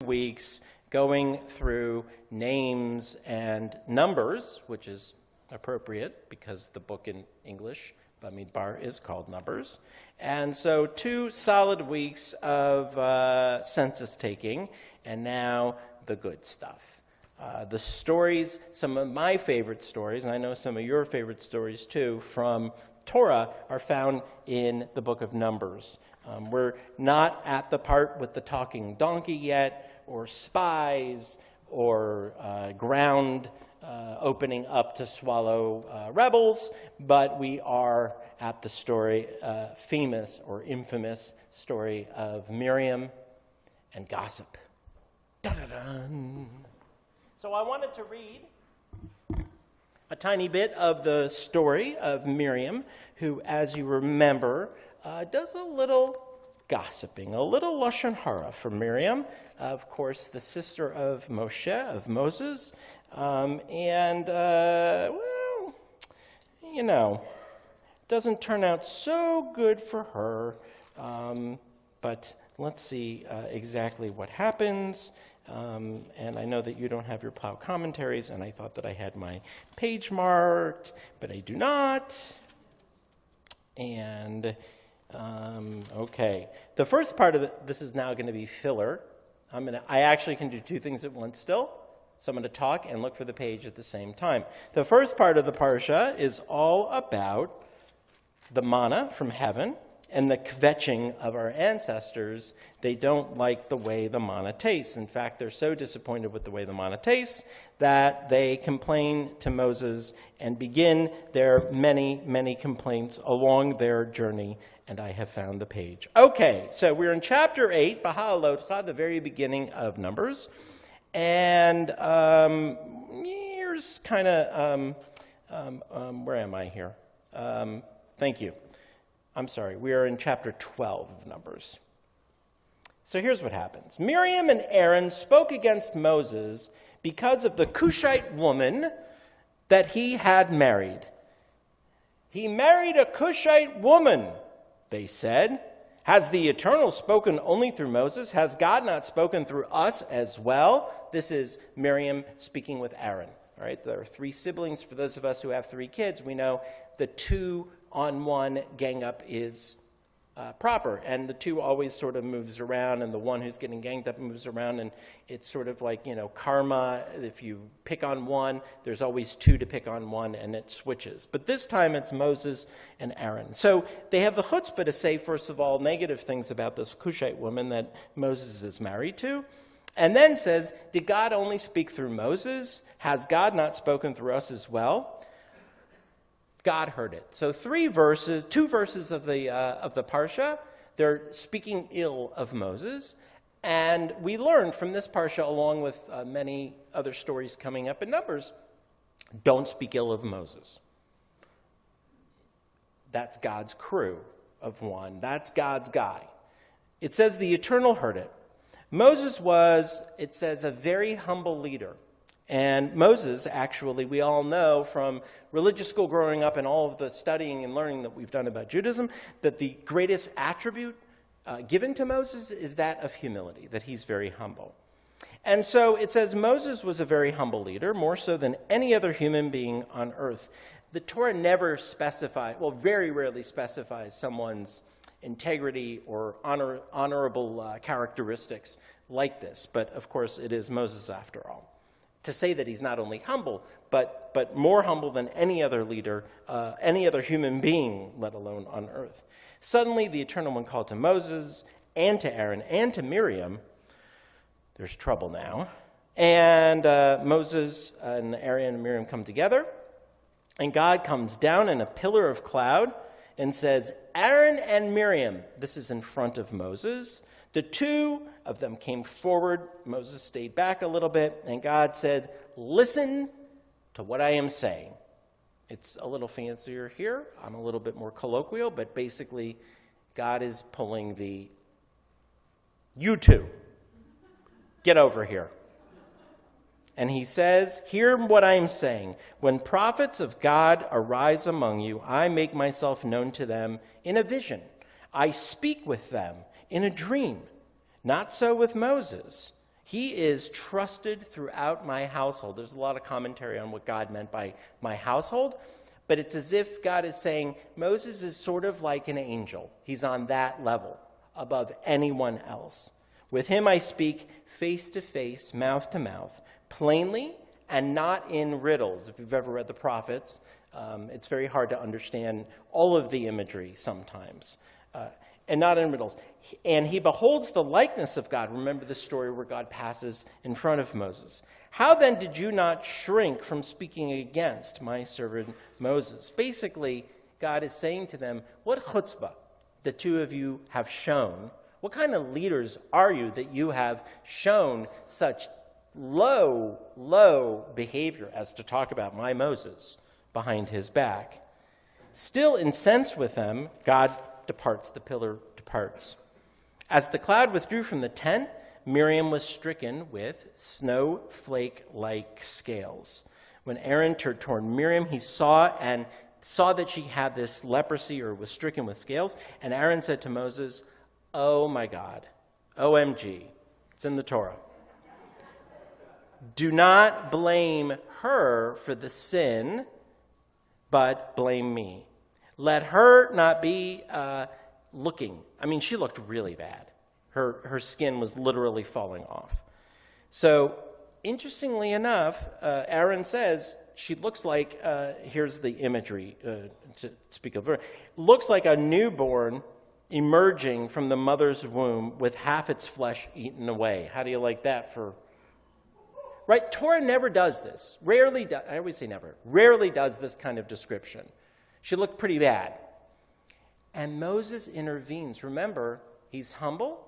weeks going through names and numbers, which is appropriate because the book in English, Bamidbar, is called Numbers. And so 2 solid weeks of census taking, and now the good stuff. The stories, some of my favorite stories, and I know some of your favorite stories too, from Torah are found in the book of Numbers. We're not at the part with the talking donkey yet, or spies, or ground opening up to swallow rebels, but we are at the story, famous or infamous story of Miriam and gossip. Dun-dun-dun. So I wanted to read a tiny bit of the story of Miriam, who, as you remember, does a little gossiping, a little lashon hara for Miriam, of course, the sister of Moshe, of Moses, doesn't turn out so good for her, but let's see exactly what happens. And I know that you don't have your plow commentaries, and I thought that I had my page marked, but I do not. And, okay. The first part of this is now going to be filler. I actually can do 2 things at once still. So I'm going to talk and look for the page at the same time. The first part of the parsha is all about the manna from heaven and the kvetching of our ancestors. They don't like the way the manna tastes. In fact, they're so disappointed with the way the manna tastes that they complain to Moses and begin their many, many complaints along their journey. And I have found the page. Okay, so we're in chapter 8, Baha'alotcha, the very beginning of Numbers. And here's kind of, where am I here? Thank you. I'm sorry, we are in chapter 12 of Numbers. So here's what happens. Miriam and Aaron spoke against Moses because of the Cushite woman that he had married. He married a Cushite woman, they said. Has the Eternal spoken only through Moses? Has God not spoken through us as well? This is Miriam speaking with Aaron. All right, there are 3 siblings. For those of us who have 3 kids, we know the 2-on-1 gang up is proper, and the 2 always sort of moves around, and the one who's getting ganged up moves around, and it's sort of like, karma. If you pick on one, there's always 2 to pick on one, and it switches. But this time it's Moses and Aaron. So they have the chutzpah to say, first of all, negative things about this Cushite woman that Moses is married to, and then says, did God only speak through Moses? Has God not spoken through us as well? God heard it. So 2 verses of the parsha, they're speaking ill of Moses, and we learn from this parsha, along with many other stories coming up in Numbers, don't speak ill of Moses. That's God's crew of one. That's God's guy. It says the Eternal heard it. Moses was, it says, a very humble leader. And Moses, actually, we all know from religious school growing up and all of the studying and learning that we've done about Judaism, that the greatest attribute given to Moses is that of humility, that he's very humble. And so it says Moses was a very humble leader, more so than any other human being on earth. The Torah never very rarely specifies someone's integrity or honorable characteristics like this. But, of course, it is Moses after all. To say that he's not only humble, but more humble than any other leader, any other human being, let alone on earth. Suddenly, the Eternal One called to Moses and to Aaron and to Miriam. There's trouble now. And Moses and Aaron and Miriam come together. And God comes down in a pillar of cloud and says, Aaron and Miriam, this is in front of Moses. The 2 of them came forward. Moses stayed back a little bit, and God said, listen to what I am saying. It's a little fancier here. I'm a little bit more colloquial, but basically God is pulling the, you 2, get over here. And he says, hear what I am saying. When prophets of God arise among you, I make myself known to them in a vision. I speak with them in a dream. Not so with Moses. He is trusted throughout my household. There's a lot of commentary on what God meant by my household, but it's as if God is saying Moses is sort of like an angel. He's on that level, above anyone else. With him I speak face to face, mouth to mouth, plainly and not in riddles. If you've ever read the prophets, it's very hard to understand all of the imagery sometimes. And not in riddles. And he beholds the likeness of God. Remember the story where God passes in front of Moses. How then did you not shrink from speaking against my servant Moses? Basically, God is saying to them, what chutzpah the two of you have shown? What kind of leaders are you that you have shown such low behavior as to talk about my Moses behind his back? Still incensed with them, God departs, the pillar departs. As the cloud withdrew from the tent, Miriam was stricken with snowflake-like scales. When Aaron turned toward Miriam, he saw that she had this leprosy or was stricken with scales. And Aaron said to Moses, "Oh my God, OMG," it's in the Torah. "Do not blame her for the sin, but blame me. Let her not be looking." I mean, she looked really bad. Her skin was literally falling off. So, interestingly enough, Aaron says she looks like, here's the imagery to speak of her, looks like a newborn emerging from the mother's womb with half its flesh eaten away. How do you like that for... Right? Torah never does this. I always say never. Rarely does this kind of description. She looked pretty bad. And Moses intervenes. Remember, he's humble,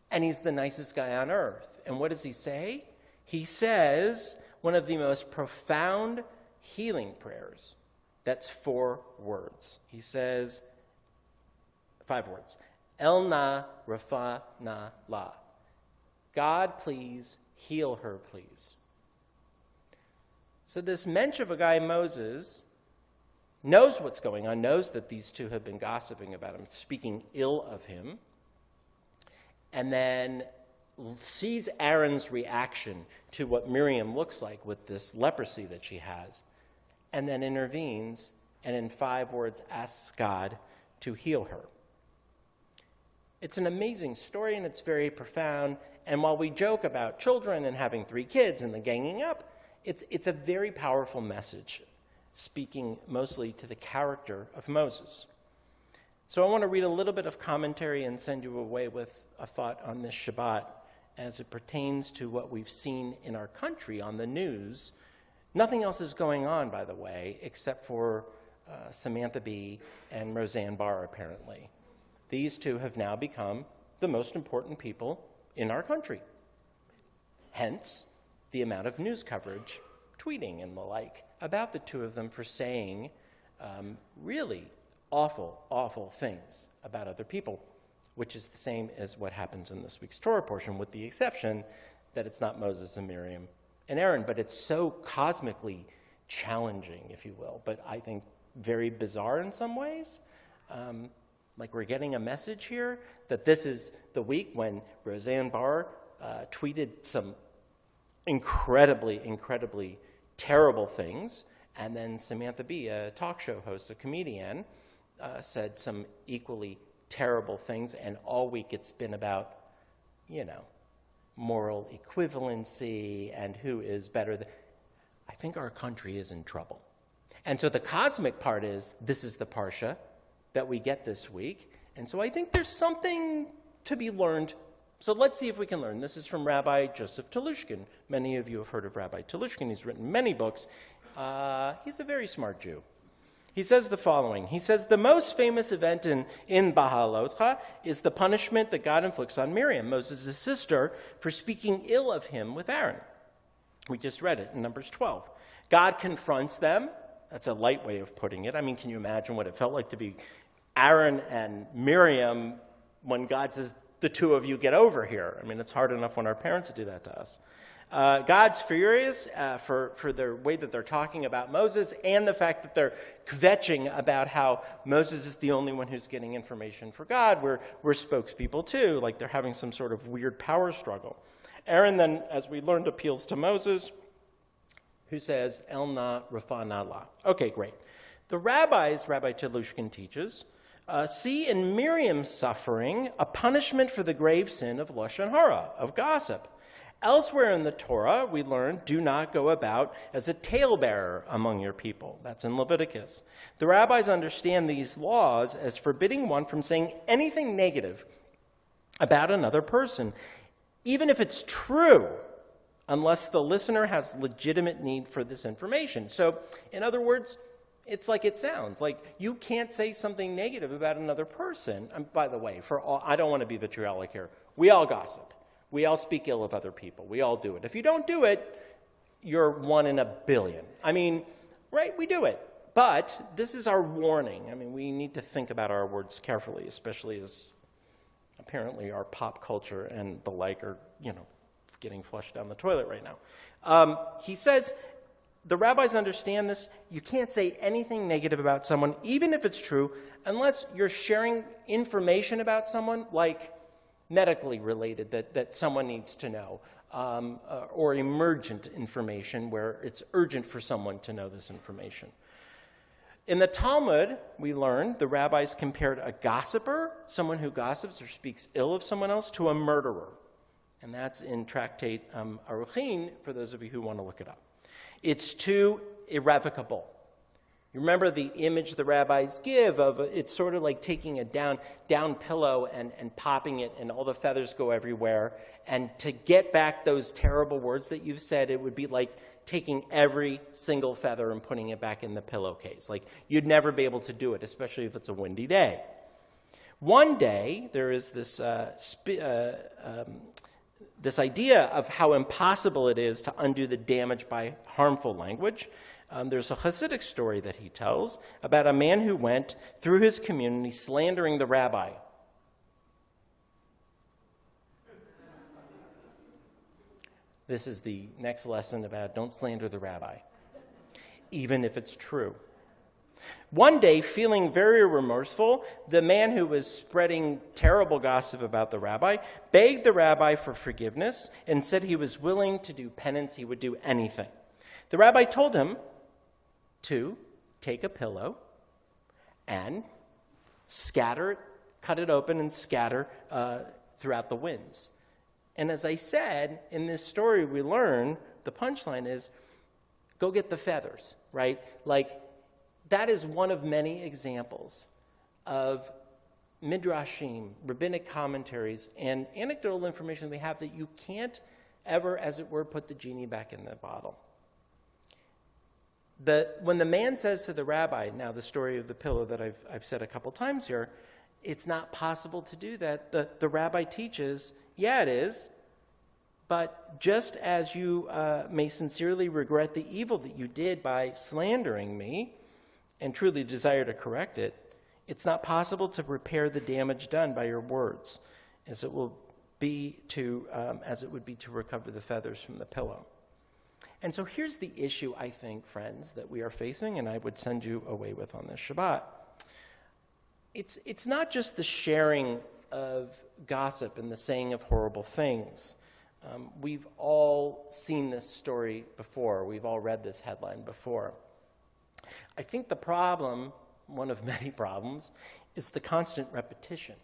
and he's the nicest guy on earth. And what does he say? He says one of the most profound healing prayers. That's 4 words. He says 5 words. El na rafa na la. God, please heal her, please. So this mensch of a guy, Moses, knows what's going on, knows that these two have been gossiping about him, speaking ill of him, and then sees Aaron's reaction to what Miriam looks like with this leprosy that she has, and then intervenes, and in 5 words asks God to heal her. It's an amazing story, and it's very profound, and while we joke about children and having 3 kids and the ganging up, it's a very powerful message, speaking mostly to the character of Moses. So I want to read a little bit of commentary and send you away with a thought on this Shabbat as it pertains to what we've seen in our country on the news. Nothing else is going on, by the way, except for Samantha Bee and Roseanne Barr, apparently. These two have now become the most important people in our country. Hence, the amount of news coverage, tweeting and the like, about the two of them for saying really awful things about other people, which is the same as what happens in this week's Torah portion, with the exception that it's not Moses and Miriam and Aaron, but it's so cosmically challenging, if you will, but I think very bizarre in some ways. Like we're getting a message here that this is the week when Roseanne Barr tweeted some incredibly terrible things, and then Samantha Bee, a talk show host, a comedian, said some equally terrible things, and all week it's been about, moral equivalency and who is better. I think our country is in trouble. And so the cosmic part is, this is the Parsha that we get this week, and so I think there's something to be learned. So let's see if we can learn. This is from Rabbi Joseph Telushkin. Many of you have heard of Rabbi Telushkin. He's written many books. He's a very smart Jew. He says the following. He says, the most famous event in Bahalotcha is the punishment that God inflicts on Miriam, Moses' sister, for speaking ill of him with Aaron. We just read it in Numbers 12. God confronts them. That's a light way of putting it. I mean, can you imagine what it felt like to be Aaron and Miriam when God says, the two of you get over here? I mean, it's hard enough when our parents do that to us. God's furious for the way that they're talking about Moses and the fact that they're kvetching about how Moses is the only one who's getting information for God. We're spokespeople too, like they're having some sort of weird power struggle. Aaron then, as we learned, appeals to Moses, who says, El na rafa'na la. Okay, great. The rabbis, Rabbi Telushkin teaches, see in Miriam's suffering a punishment for the grave sin of Lashon Hara, of gossip. Elsewhere in the Torah, we learn, do not go about as a talebearer among your people. That's in Leviticus. The rabbis understand these laws as forbidding one from saying anything negative about another person, even if it's true, unless the listener has legitimate need for this information. So, in other words, it's like it sounds. Like, you can't say something negative about another person. And by the way, I don't want to be vitriolic here. We all gossip. We all speak ill of other people. We all do it. If you don't do it, you're 1 in a billion. I mean, right? We do it. But this is our warning. I mean, we need to think about our words carefully, especially as apparently our pop culture and the like are, getting flushed down the toilet right now. He says, the rabbis understand this. You can't say anything negative about someone, even if it's true, unless you're sharing information about someone, like medically related, that someone needs to know, or emergent information where it's urgent for someone to know this information. In the Talmud, we learn the rabbis compared a gossiper, someone who gossips or speaks ill of someone else, to a murderer. And that's in Tractate Aruchin, for those of you who want to look it up. It's too irrevocable. You remember the image the rabbis give of it's sort of like taking a down pillow and popping it, and all the feathers go everywhere. And to get back those terrible words that you've said, it would be like taking every single feather and putting it back in the pillowcase. Like, you'd never be able to do it, especially if it's a windy day. One day, there is this idea of how impossible it is to undo the damage by harmful language. There's a Hasidic story that he tells about a man who went through his community slandering the rabbi. This is the next lesson about don't slander the rabbi, even if it's true. One day, feeling very remorseful, the man who was spreading terrible gossip about the rabbi begged the rabbi for forgiveness and said he was willing to do penance, he would do anything. The rabbi told him to take a pillow and scatter it, cut it open and scatter throughout the winds. And as I said, in this story we learn, the punchline is, go get the feathers, right? Like, that is one of many examples of midrashim, rabbinic commentaries, and anecdotal information we have that you can't ever, as it were, put the genie back in the bottle. When the man says to the rabbi, now the story of the pillow that I've said a couple times here, it's not possible to do that. The rabbi teaches, yeah, it is, but just as you may sincerely regret the evil that you did by slandering me and truly desire to correct it, it's not possible to repair the damage done by your words, as it would be to recover the feathers from the pillow. And so here's the issue, I think, friends, that we are facing, and I would send you away with on this Shabbat. It's not just the sharing of gossip and the saying of horrible things. We've all seen this story before. We've all read this headline before. I think the problem, one of many problems, is the constant repetition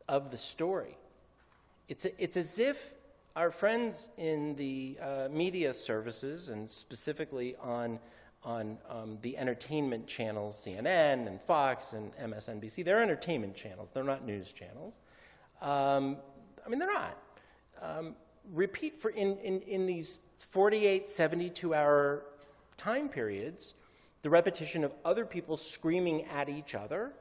of the story. It's as if our friends in the media services, and specifically on the entertainment channels, CNN and Fox and MSNBC, they're entertainment channels. They're not news channels. They're not. Repeat in these 48, 72-hour time periods, the repetition of other people screaming at each other,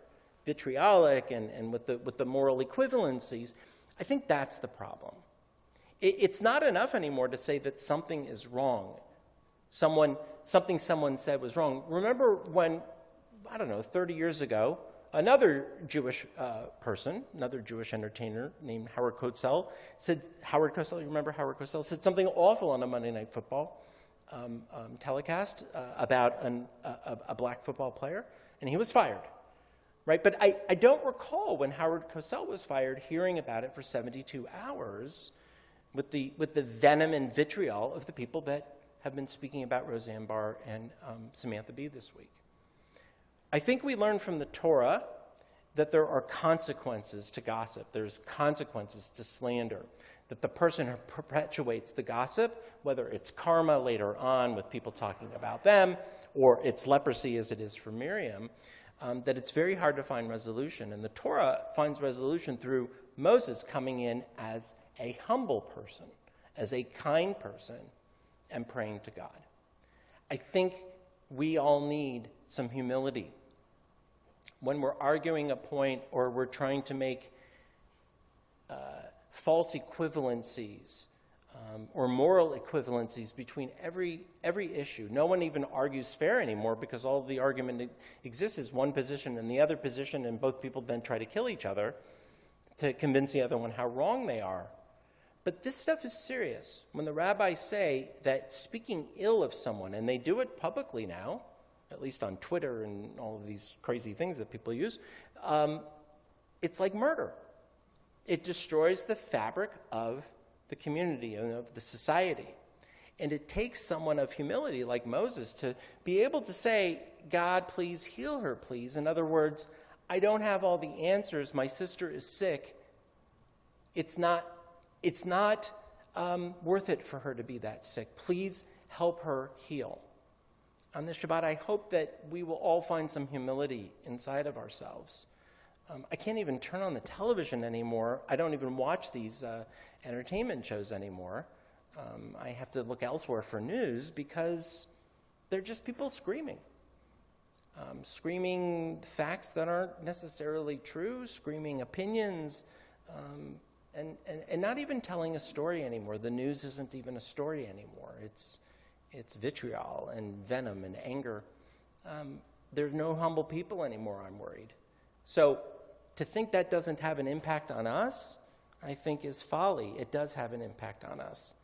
vitriolic and with the moral equivalencies. I think that's the problem. It's not enough anymore to say that something is wrong. Something someone said was wrong. Remember when, 30 years ago, another Jewish person, another Jewish entertainer named Howard Cosell, you remember Howard Cosell, said something awful on a Monday Night Football telecast about a black football player, and he was fired. Right? But I don't recall when Howard Cosell was fired hearing about it for 72 hours with the venom and vitriol of the people that have been speaking about Roseanne Barr and Samantha Bee this week. I think we learn from the Torah that there are consequences to gossip. There's consequences to slander. That the person who perpetuates the gossip, whether it's karma later on with people talking about them, or it's leprosy as it is for Miriam, that it's very hard to find resolution. And the Torah finds resolution through Moses coming in as a humble person, as a kind person, and praying to God. I think we all need some humility. When we're arguing a point or we're trying to make false equivalencies or moral equivalencies between every issue. No one even argues fair anymore because all the argument exists is one position and the other position, and both people then try to kill each other to convince the other one how wrong they are. But this stuff is serious. When the rabbis say that speaking ill of someone, and they do it publicly now, at least on Twitter and all of these crazy things that people use, it's like murder. It destroys the fabric of the community and of the society. And it takes someone of humility like Moses to be able to say, God, please heal her, please. In other words, I don't have all the answers. My sister is sick. It's not worth it for her to be that sick. Please help her heal. On this Shabbat, I hope that we will all find some humility inside of ourselves. I can't even turn on the television anymore. I don't even watch these entertainment shows anymore. I have to look elsewhere for news because they're just people screaming. Screaming facts that aren't necessarily true, screaming opinions, and not even telling a story anymore. The news isn't even a story anymore. It's vitriol and venom and anger. There's no humble people anymore, I'm worried. So to think that doesn't have an impact on us, I think is folly. It does have an impact on us.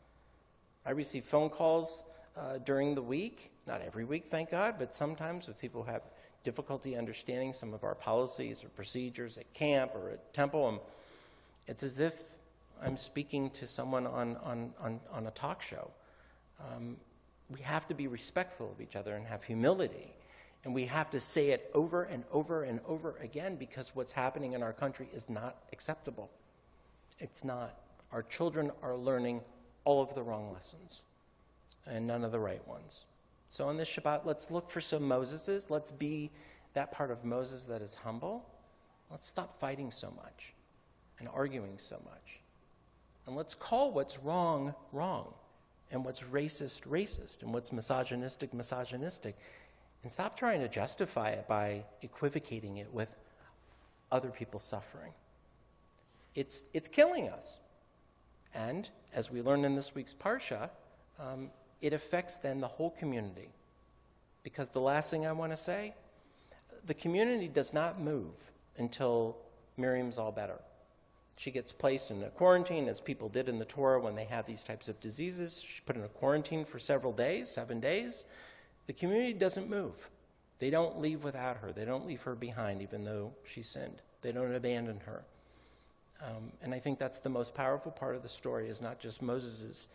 I receive phone calls during the week, not every week, thank God, but sometimes if people have difficulty understanding some of our policies or procedures at camp or at temple, it's as if I'm speaking to someone on a talk show. We have to be respectful of each other and have humility. And we have to say it over and over and over again because what's happening in our country is not acceptable. It's not. Our children are learning all of the wrong lessons and none of the right ones. So on this Shabbat, let's look for some Moseses. Let's be that part of Moses that is humble. Let's stop fighting so much and arguing so much. And let's call what's wrong, wrong. And what's racist, racist. And what's misogynistic, misogynistic. And stop trying to justify it by equivocating it with other people suffering. It's killing us. And as we learned in this week's Parsha, it affects then the whole community. Because the last thing I want to say, the community does not move until Miriam's all better. She gets placed in a quarantine, as people did in the Torah when they have these types of diseases. She's put in a quarantine for several days, 7 days. The community doesn't move. They don't leave without her. They don't leave her behind, even though she sinned. They don't abandon her. And I think that's the most powerful part of the story, is not just Moses'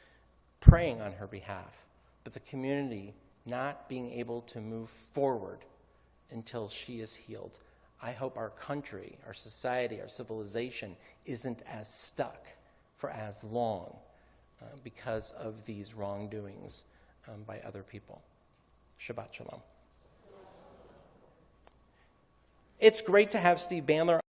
praying on her behalf, but the community not being able to move forward until she is healed. I hope our country, our society, our civilization isn't as stuck for as long because of these wrongdoings by other people. Shabbat Shalom. It's great to have Steve Bandler